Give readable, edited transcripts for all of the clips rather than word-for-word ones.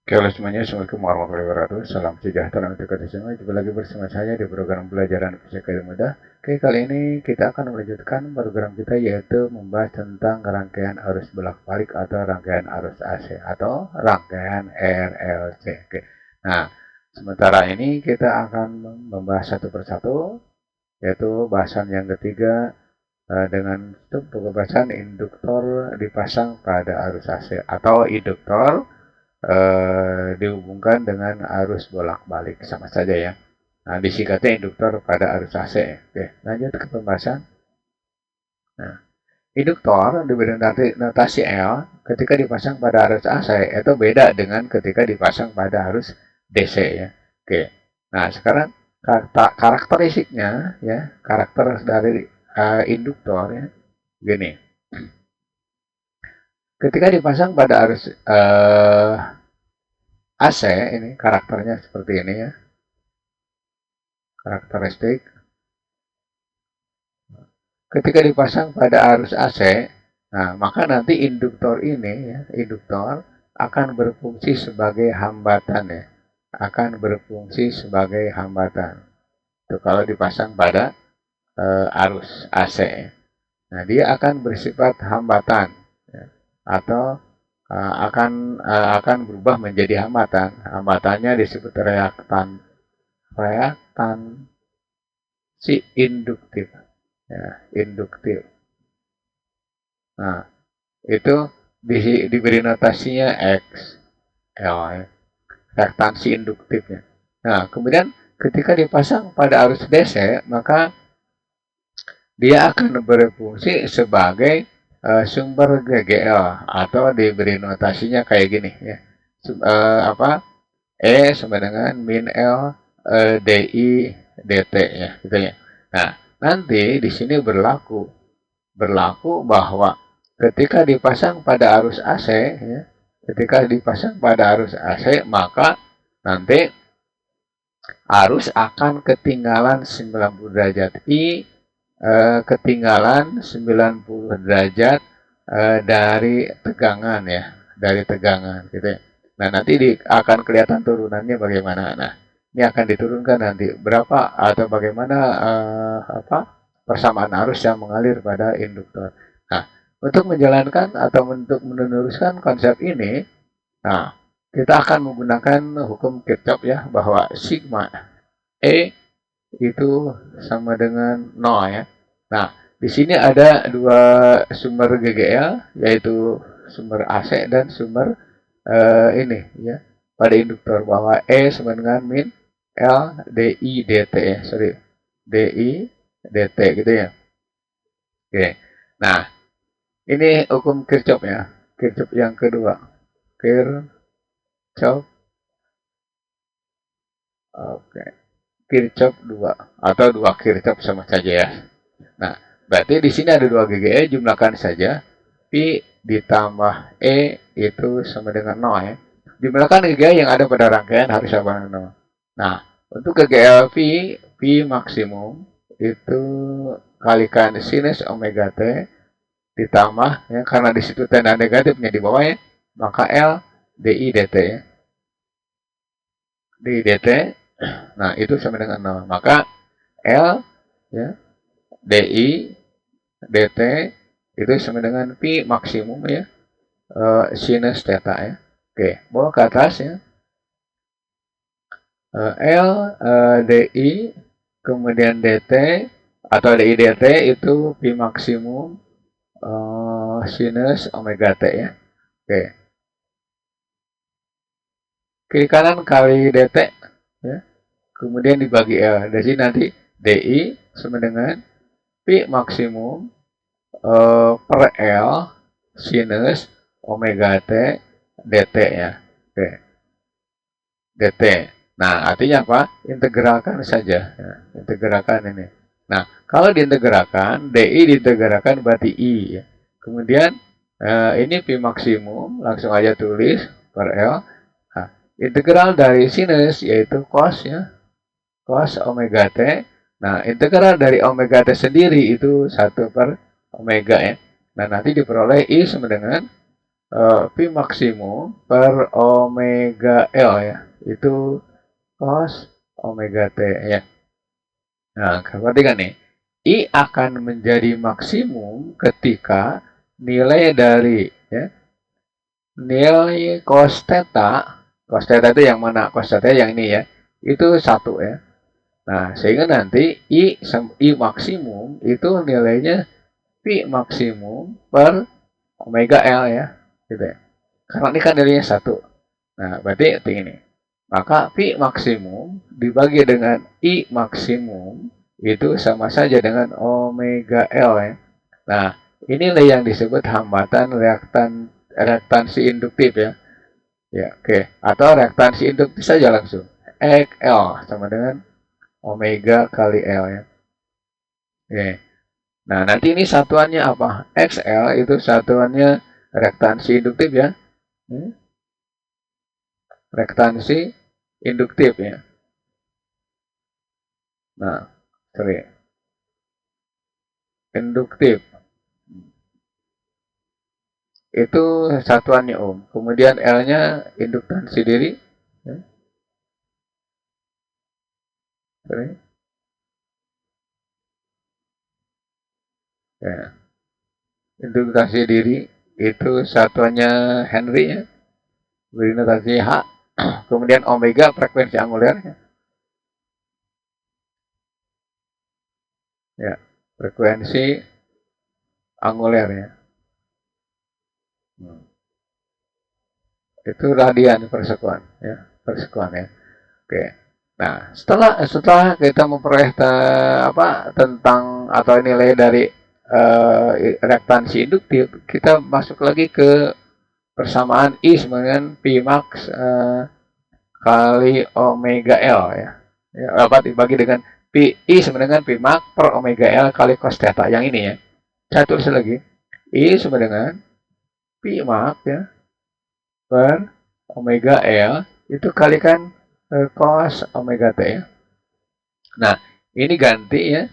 Oke, halo semuanya, Assalamualaikum warahmatullahi wabarakatuh. Salam sejahtera untuk kita semua. Jumpa lagi bersama saya di program pelajaran fisika yang mudah. Oke, kali ini kita akan melanjutkan program kita yaitu membahas tentang rangkaian arus bolak-balik atau rangkaian arus AC atau rangkaian RLC. Oke. Nah, sementara ini kita akan membahas satu persatu yaitu bahasan yang ketiga dengan pembahasan induktor dipasang pada arus AC atau induktor dihubungkan dengan arus bolak-balik sama saja ya. Nah, disingkatnya induktor pada arus AC. Oke, lanjut ke pembahasan. Nah, induktor diberi notasi L ketika dipasang pada arus AC itu beda dengan ketika dipasang pada arus DC ya. Oke. Nah, sekarang karakteristiknya ya, karakter dari induktor ya. Gini. Ketika dipasang pada arus AC ini karakternya seperti ini ya. Karakteristik. Ketika dipasang pada arus AC, nah maka nanti induktor ini ya, induktor akan berfungsi sebagai hambatan ya. Akan berfungsi sebagai hambatan. Itu kalau dipasang pada arus AC. Nah, dia akan bersifat hambatan ya, atau akan berubah menjadi hambatan. Hambatannya disebut reaktansi induktif. Ya, induktif. Nah, itu diberi notasinya X, L, ya, reaktansi induktifnya. Nah, kemudian ketika dipasang pada arus DC, maka dia akan berfungsi sebagai sumber GGL atau diberi notasinya kayak gini ya. E sama dengan min L DI DT ya, gitu ya. Nah, nanti di sini berlaku bahwa ketika dipasang pada arus AC ya, ketika dipasang pada arus AC maka nanti arus akan ketinggalan 90 derajat I, ketinggalan 90 derajat dari tegangan ya, dari tegangan gitu ya. Nah, nanti akan kelihatan turunannya bagaimana. Nah, ini akan diturunkan nanti berapa atau bagaimana persamaan arus yang mengalir pada induktor. Nah, untuk menjalankan atau untuk meneruskan konsep ini, nah, kita akan menggunakan hukum Kirchhoff ya, bahwa sigma E itu sama dengan 0 ya. Nah, di sini ada dua sumber GGL, yaitu sumber AC dan sumber ini ya, pada induktor, bahwa E sama dengan min L DI DT ya, sorry, DI DT gitu ya. Oke. Nah, ini hukum Kirchhoff ya. Kirchhoff yang kedua. Kirchhoff. Oke. Kirchhoff 2 atau 2 Kirchhoff sama saja ya. Nah, berarti di sini ada 2 GGE, jumlahkan saja. Pi ditambah E itu sama dengan 0 ya. Jumlahkan GGE yang ada pada rangkaian harus sama dengan 0. Nah, untuk GGE Pi maksimum itu kalikan sinus omega T ditambah ya, karena di situ tanda negatifnya di bawah ya, maka L DI DT ya. DI DT, nah itu sama dengan 0. Maka L ya, DI DT itu sama dengan pi maksimum ya, sinus theta ya. Oke, bawa ke atas ya. L DI kemudian DT atau DI DT itu pi maksimum sinus omega T ya. Oke. Kiri kanan kali DT ya. Kemudian dibagi L. Dari sini nanti DI sama dengan pi maksimum per L sinus omega T dt ya. Oke. dt. Nah, artinya apa? Integralkan saja. Ya, integralkan ini. Nah, kalau diintegralkan, DI diintegralkan berarti I. Ya. Kemudian, ini pi maksimum, langsung aja tulis per L. Nah, integral dari sinus, yaitu cos ya. Cos omega T. Nah, integral dari omega T sendiri itu 1 per omega ya. Nah, nanti diperoleh I sama dengan Pi maksimum per omega L ya. Itu cos omega T ya. Nah, perhatikan nih. I akan menjadi maksimum ketika nilai dari ya, nilai cos theta itu yang mana? Cos theta yang ini ya. Itu satu ya. Nah, sehingga nanti I maksimum itu nilainya pi maksimum per omega L ya. Gitu ya. Karena ini kan nilainya satu. Nah, berarti ini. Maka pi maksimum dibagi dengan I maksimum itu sama saja dengan omega L ya. Nah, inilah yang disebut hambatan reaktansi induktif ya. Ya, oke. Atau reaktansi induktif saja langsung. L sama dengan omega kali L ya. Oke. Nah, nanti ini satuannya apa? XL itu satuannya reaktansi induktif ya. Reaktansi induktif ya. Nah, sorry. Induktif. Itu satuannya Om. Kemudian L-nya induktansi diri. Ya. Sorry. Ya. Induktansi diri itu satuannya Henry ya. Beri notasi H. Kemudian omega frekuensi anguler. Ya. Frekuensi anguler ya. Itu radian per sekuan ya. Per sekuan ya. Oke. Nah, setelah kita memperoleh tentang atau nilai dari reaktansi induktif, kita masuk lagi ke persamaan I sama dengan Pi max kali omega L ya. Ya, apa dibagi dengan I sama dengan Pi max per omega L kali cos theta. Yang ini ya. Saya tulis lagi. I sama dengan Pi max ya per omega L itu kalikan cos omega T ya. Nah, ini ganti ya.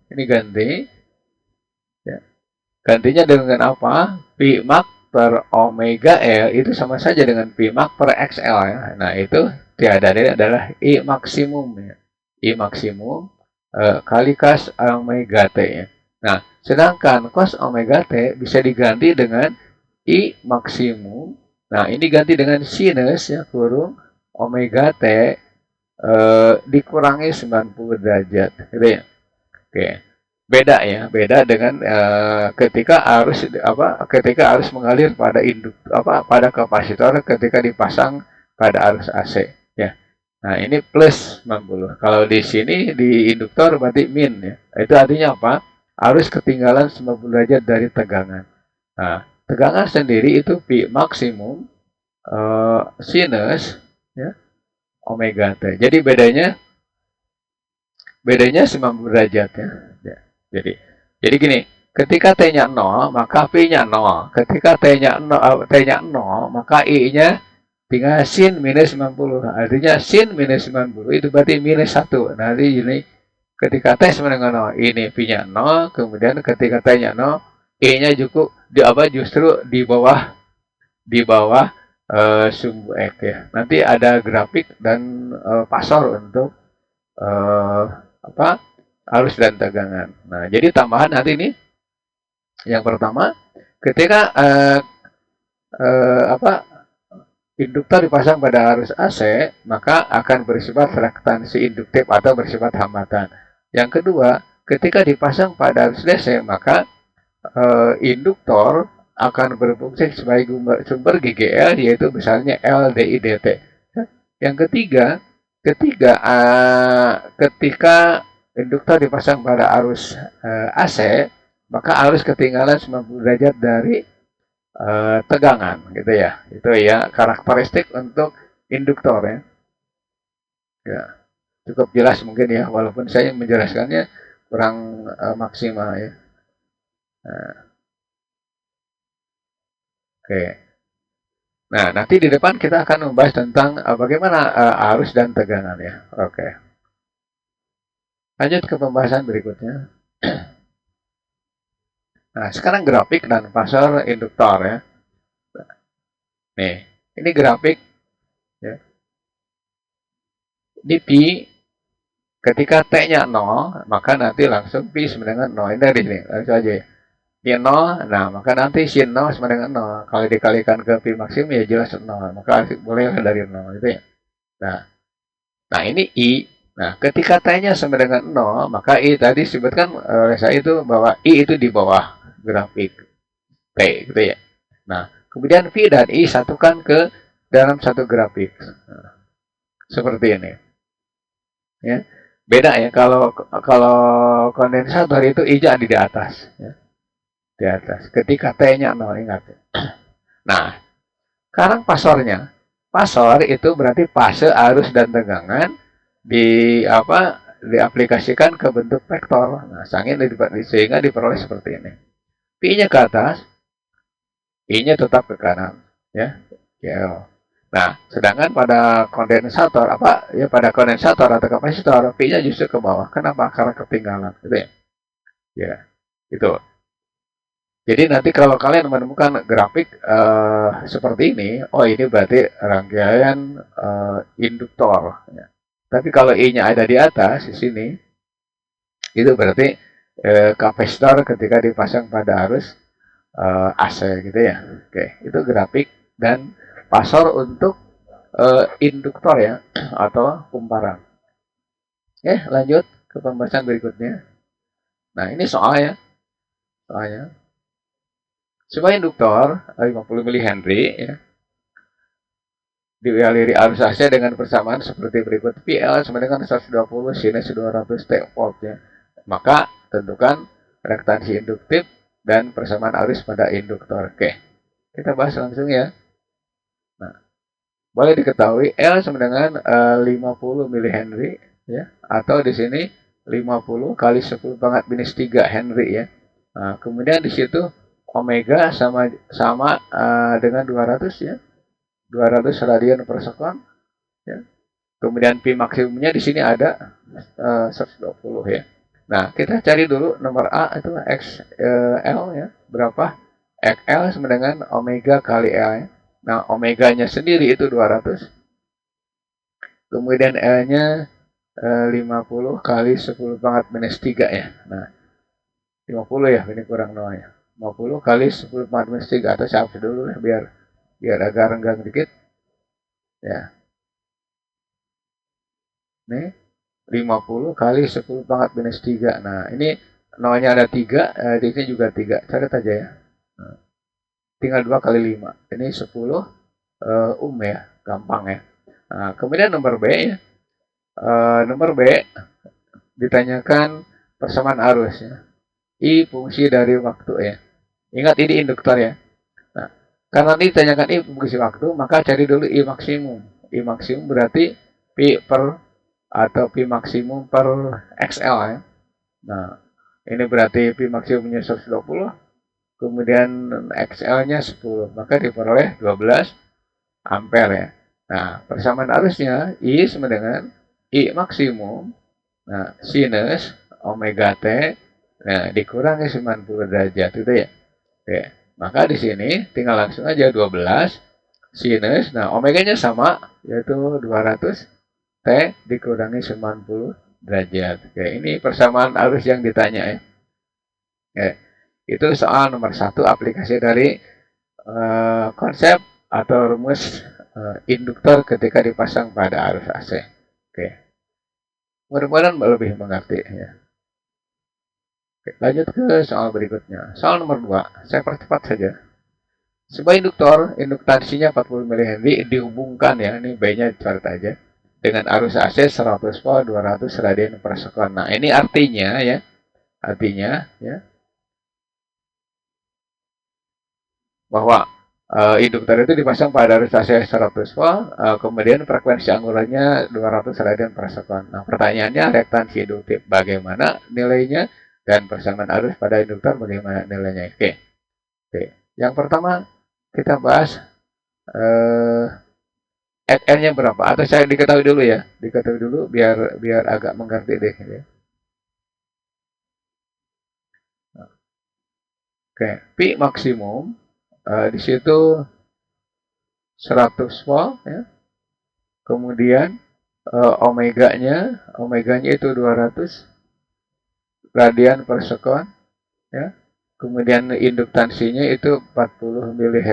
Ini ganti. Ya. Gantinya dengan apa? Pi max per omega L itu sama saja dengan Pi max per XL ya. Nah, itu tiada lain adalah I maksimum ya. I maksimum kali cos omega T ya. Nah, sedangkan cos omega T bisa diganti dengan I maksimum. Nah, ini ganti dengan sinus ya kurung omega T dikurangi 90 derajat gitu ya. Oke. Beda ya, beda dengan ketika arus mengalir pada pada kapasitor ketika dipasang pada arus AC ya. Nah, ini plus 90. Kalau di sini di induktor berarti min ya. Itu artinya apa? Arus ketinggalan 90 derajat dari tegangan. Nah, tegangan sendiri itu pi maksimum sinus ya omega T. Jadi bedanya 90 derajat ya. Ya. Jadi gini, ketika T-nya 0, maka P-nya 0. Ketika T-nya 0, maka I-nya tinggal sin minus 90. Artinya sin minus 90 itu berarti minus 1. Nanti ini ketika T sama dengan 0, ini P-nya 0, kemudian ketika T-nya 0, I-nya justru di bawah sumbu X ya. Nanti ada grafik dan pasor untuk uh, arus dan tegangan. Nah, jadi tambahan nanti ini yang pertama, ketika induktor dipasang pada arus AC, maka akan bersifat reaktansi induktif atau bersifat hambatan. Yang kedua, ketika dipasang pada arus DC, maka induktor akan berfungsi sebagai sumber GGL yaitu misalnya LDI dt. Yang ketiga, ketika induktor dipasang pada arus AC, maka arus ketinggalan 90 derajat dari tegangan gitu ya. Itu ya karakteristik untuk induktor ya. Ya, cukup jelas mungkin ya walaupun saya menjelaskannya kurang maksimal ya. Nah, oke. Nah, nanti di depan kita akan membahas tentang bagaimana arus dan tegangan ya. Oke. Lanjut ke pembahasan berikutnya. Nah, sekarang grafik dan pasar induktor ya. Nih, ini grafik ya. Di Pi ketika T-nya 0, maka nanti langsung Pi sama dengan 0. Ini dari sini, langsung aja ya. Pi 0, nah maka nanti sin 0 sama dengan 0. Kalau dikalikan ke Pi maksimum ya jelas 0. Maka boleh dari 0 itu ya. Nah, nah ini I. Nah, ketika T-nya sama dengan 0, maka I tadi disebutkan oleh saya itu bahwa I itu di bawah grafik T gitu ya. Nah, kemudian V dan I satukan ke dalam satu grafik. Nah, seperti ini. Ya. Beda ya kalau kalau kondensator itu I ada di atas ya. Di atas. Ketika T-nya 0 ingat. Nah, sekarang pasornya. Pasor itu berarti fase arus dan tegangan di apa diaplikasikan ke bentuk vektor. Nah, sehingga diperoleh seperti ini. P-nya ke atas, I-nya tetap ke kanan, ya. L. Nah, sedangkan pada kondensator pada kondensator atau kapasitor P-nya justru ke bawah. Kenapa? Karena ketinggalan, gitu ya. Ya, itu. Jadi nanti kalau kalian menemukan grafik seperti ini, oh ini berarti rangkaian induktor. Ya. Tapi kalau I-nya ada di atas, di sini, itu berarti kapasitor ketika dipasang pada arus AC gitu ya. Oke, itu grafik dan pasor untuk induktor ya, atau kumparan. Oke, lanjut ke pembahasan berikutnya. Nah, ini soalnya. Soalnya. Sebuah induktor 50 mH ya, dialiri arus AC dengan persamaan seperti berikut. PL sama dengan 120 sinus 200 T volt ya. Maka tentukan reaktansi induktif dan persamaan arus pada induktor. Oke, kita bahas langsung ya. Nah, boleh diketahui L sama dengan 50 mH ya, atau di sini 50 kali 10 pangkat minus 3 Henry ya. Nah, kemudian di situ omega sama sama dengan 200 ya. 200 radian per sekon ya. Kemudian pi maksimumnya di sini ada 120 ya. Nah, kita cari dulu nomor A itu XL ya, berapa? XL sama dengan omega kali L ya. Nah, omeganya sendiri itu 200. Kemudian L-nya 50 kali 10 pangkat minus 3 ya. Nah, 50 ya, ini kurang 0 ya. 50 kali 10 pangkat minus 3 atau saya hapus dulu ya biar agak renggang dikit. Ya. Nih, 50 kali 10 pangkat minus 3. Nah, ini nolnya ada 3, di sini juga 3. Catat aja ya. Nah, tinggal 2 kali 5. Ini 10 ya, gampang ya. Nah, kemudian nomor B ya. Nomor B ditanyakan persamaan arus ya. I fungsi dari waktu ya. Ingat ini induktor ya. Nah, karena ini ditanyakan I fungsi waktu, maka cari dulu I maksimum. I maksimum berarti Pi per atau Pi maksimum per XL ya. Nah, ini berarti Pi maksimumnya 120, kemudian XL-nya 10, maka diperoleh 12 ampere ya. Nah, persamaan arusnya I sama dengan I maksimum, nah, sinus omega T, nah, dikurangi 90 derajat itu ya. Oke, maka di sini tinggal langsung aja 12 sinus, nah omeganya sama, yaitu 200 T dikurangi 90 derajat. Oke, ini persamaan arus yang ditanya ya. Oke, itu soal nomor 1 aplikasi dari konsep atau rumus induktor ketika dipasang pada arus AC. Oke, mudah-mudahan lebih mengerti ya. Oke, lanjut ke soal berikutnya. Soal nomor 2, saya percepat saja. Sebuah induktor, induktansinya 40 mH dihubungkan ya, ini B-nya catat aja, dengan arus AC 100 volt 200 radian per sekon. Nah, ini artinya ya bahwa induktor itu dipasang pada arus AC 100 volt, kemudian frekuensi angularnya 200 radian per sekon. Nah, pertanyaannya reaktansi induktif bagaimana nilainya dan persamaan arus pada induktor bagaimana nilainya. Oke. Yang pertama kita bahas R-nya berapa? Atau saya diketahui dulu ya, diketahui dulu biar agak mengerti deh. Ya. Oke, Pi maksimum di situ 100 volt ya. Kemudian omeganya itu 200 radian per sekon ya. Kemudian induktansinya itu 40 mH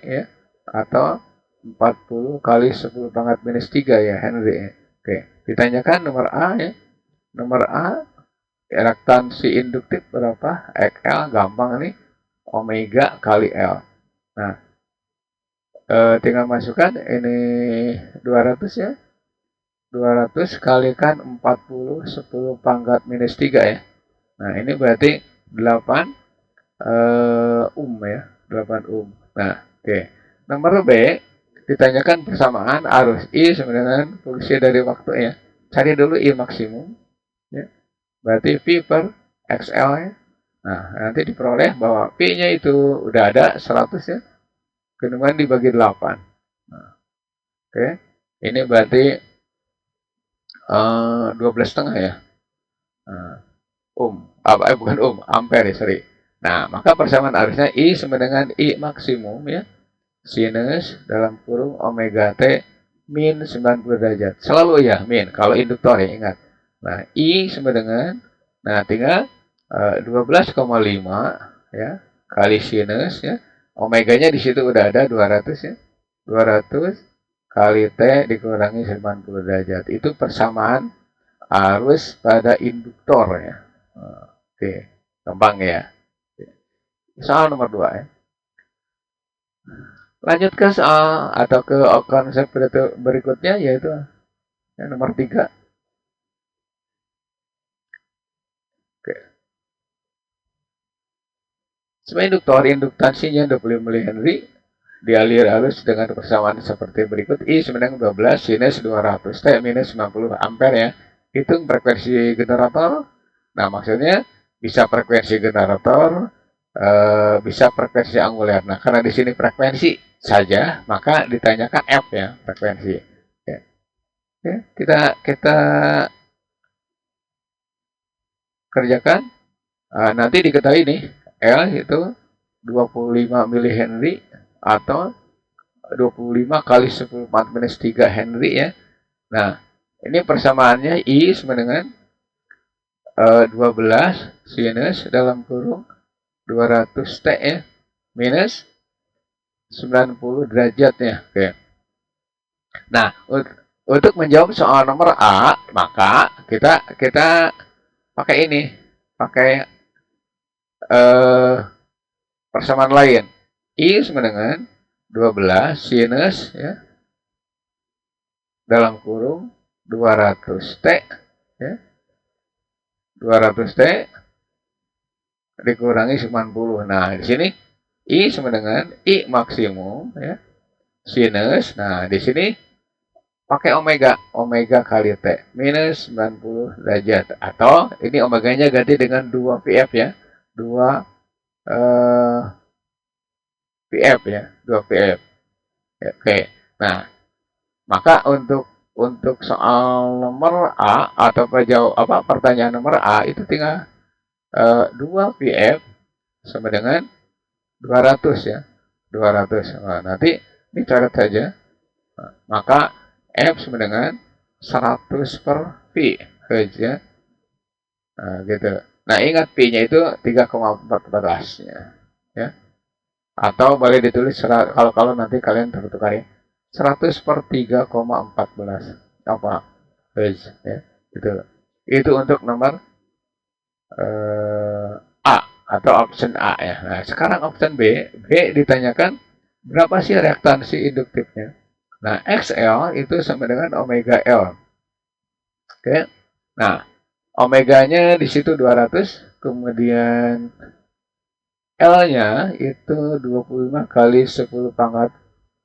ya, atau 40 kali 10 pangkat minus 3 ya Henry ya. Oke, ditanyakan nomor A ya. Nomor A, reaktansi induktif berapa? XL, gampang nih. Omega kali L. Nah, tinggal masukkan ini 200 ya. 200 kalikan 40 10 pangkat minus 3 ya. Nah, ini berarti 8 ya, 8 Nah, oke. Nomor B, ditanyakan persamaan arus I sama dengan fungsi dari waktu ya. Cari dulu I maksimum ya. Berarti V per XL ya. Nah, nanti diperoleh bahwa P-nya itu udah ada 100 ya. Kemudian dibagi 8. Nah, oke. Ini berarti 12,5 ya. Nah, bukan ampere ya, sorry. Nah, maka persamaan arusnya I sama dengan I maksimum ya. Sinus dalam kurung omega T min 90 derajat. Selalu ya min, kalau induktor ya ingat. Nah, I sama dengan, nah tinggal 12,5 ya, kali sinus ya. Omeganya di situ udah ada 200 ya. 200 kali T dikurangi 90 derajat. Itu persamaan arus pada induktor ya. Oke, gampang ya. Soal nomor 2 ya. Lanjut ke soal atau ke konsep berikutnya, yaitu yang nomor 3. Oke. Sebagai induktor, induktansinya 20 mH, dialir arus dengan persamaan seperti berikut. I sama dengan 12 sinus 200 T minus 90 ampere ya. Hitung frekuensi generator. Nah, maksudnya bisa frekuensi generator, bisa frekuensi anguler. Nah, karena di sini frekuensi saja, maka ditanyakan F ya, frekuensi. Ya. Ya, kita kerjakan. Nanti diketahui nih, L itu 25 mH atau 25 kali 10 minus 3 Henry ya. Nah, ini persamaannya I sama dengan 12 sinus dalam kurung 200 T ya, minus 90 derajat ya. Oke. Nah, untuk menjawab soal nomor A, maka kita pakai ini, pakai persamaan lain. I sama dengan 12 sinus ya, dalam kurung 200 T ya. 200 T dikurangi 90. Nah, di sini I sama dengan I maksimum ya. Sinus. Nah, di sini pakai omega kali T minus 90 derajat, atau ini omeganya ganti dengan 2 VF ya. 2 VF ya, 2 VF. Oke. Nah, maka untuk soal nomor A atau pertanyaan nomor A itu tinggal 2 VF sama dengan 200 ya. 200. Nah, nanti dicatat saja. Nah, maka F sama dengan 100 per V Hz ya. Nah, gitu. Nah, ingat P-nya itu 3,14 ya. Atau boleh ditulis kalau nanti kalian tertukar ya. 100 per 3,14 apa Hz ya. Gitu. Itu untuk nomor A atau option A ya. Nah, sekarang option B. B ditanyakan berapa sih reaktansi induktifnya. Nah, XL itu sama dengan omega L. Oke. Nah, omeganya di situ 200, kemudian L-nya itu 25 kali 10 pangkat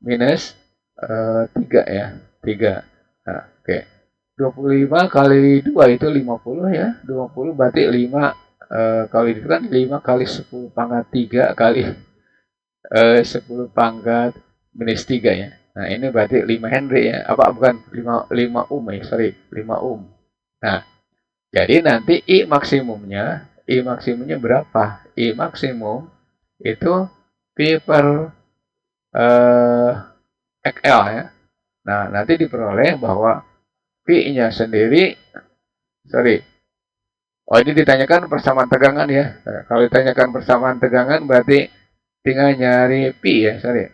minus 3 ya. 3. Nah, oke. 25 kali 2 itu 50 ya. 20 berarti 5 kali itu kan 5 kali 10 pangkat 3 kali 10 pangkat minus 3 ya. Nah, ini berarti 5 Henry ya. Apa bukan 5 ya, sorry, 5 Nah, jadi nanti I maksimumnya berapa? I maksimum itu P per XL ya. Nah, nanti diperoleh bahwa P-nya sendiri, sorry, oh ini ditanyakan persamaan tegangan ya. Nah, kalau ditanyakan persamaan tegangan berarti tinggal nyari P ya, sorry.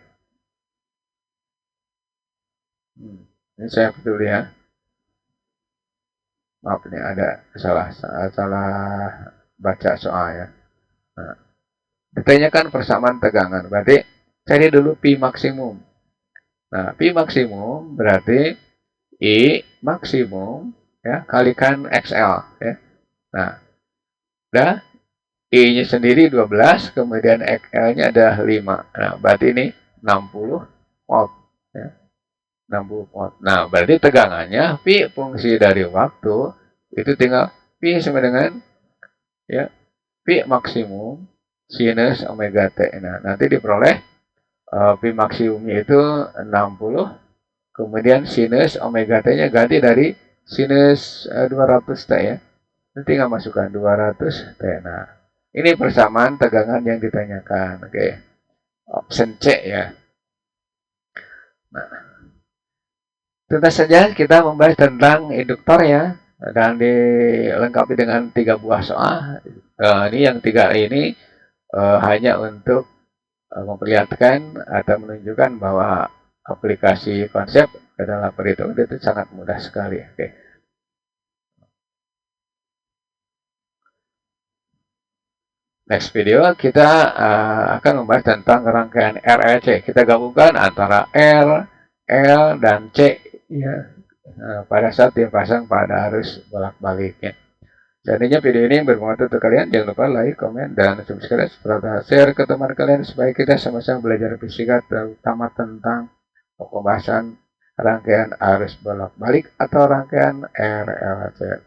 Ini saya peduli ya. Maaf ini ada salah baca soal ya. Nah, ditanyakan persamaan tegangan, berarti cari dulu P maksimum. Nah, P maksimum berarti I maksimum ya kalikan XL ya. Nah, udah I-nya sendiri 12, kemudian XL-nya ada 5. Nah, berarti ini 60 volt ya. 60 volt. Nah, berarti tegangannya P fungsi dari waktu itu tinggal P sama dengan ya P maksimum sinus omega T. Nah, nanti diperoleh P maksimumnya itu 60, kemudian sinus omega T-nya ganti dari sinus 200 T ya. Nanti tinggal masukkan 200 T. Nah, ini persamaan tegangan yang ditanyakan. Oke. Option C ya. Nah, tentu saja kita membahas tentang induktor ya. Dan dilengkapi dengan 3 buah soal. Ini yang 3 ini hanya untuk memperlihatkan atau menunjukkan bahwa aplikasi konsep dalam perhitungan itu sangat mudah sekali. Oke. Next video kita akan membahas tentang rangkaian RLC. Kita gabungkan antara R, L, dan C ya, pada saat dipasang pada arus bolak-baliknya. Seandainya video ini bermanfaat untuk kalian, jangan lupa like, komen, dan subscribe serta share ke teman kalian supaya kita sama-sama belajar fisika terutama tentang pembahasan rangkaian arus bolak-balik atau rangkaian RLC.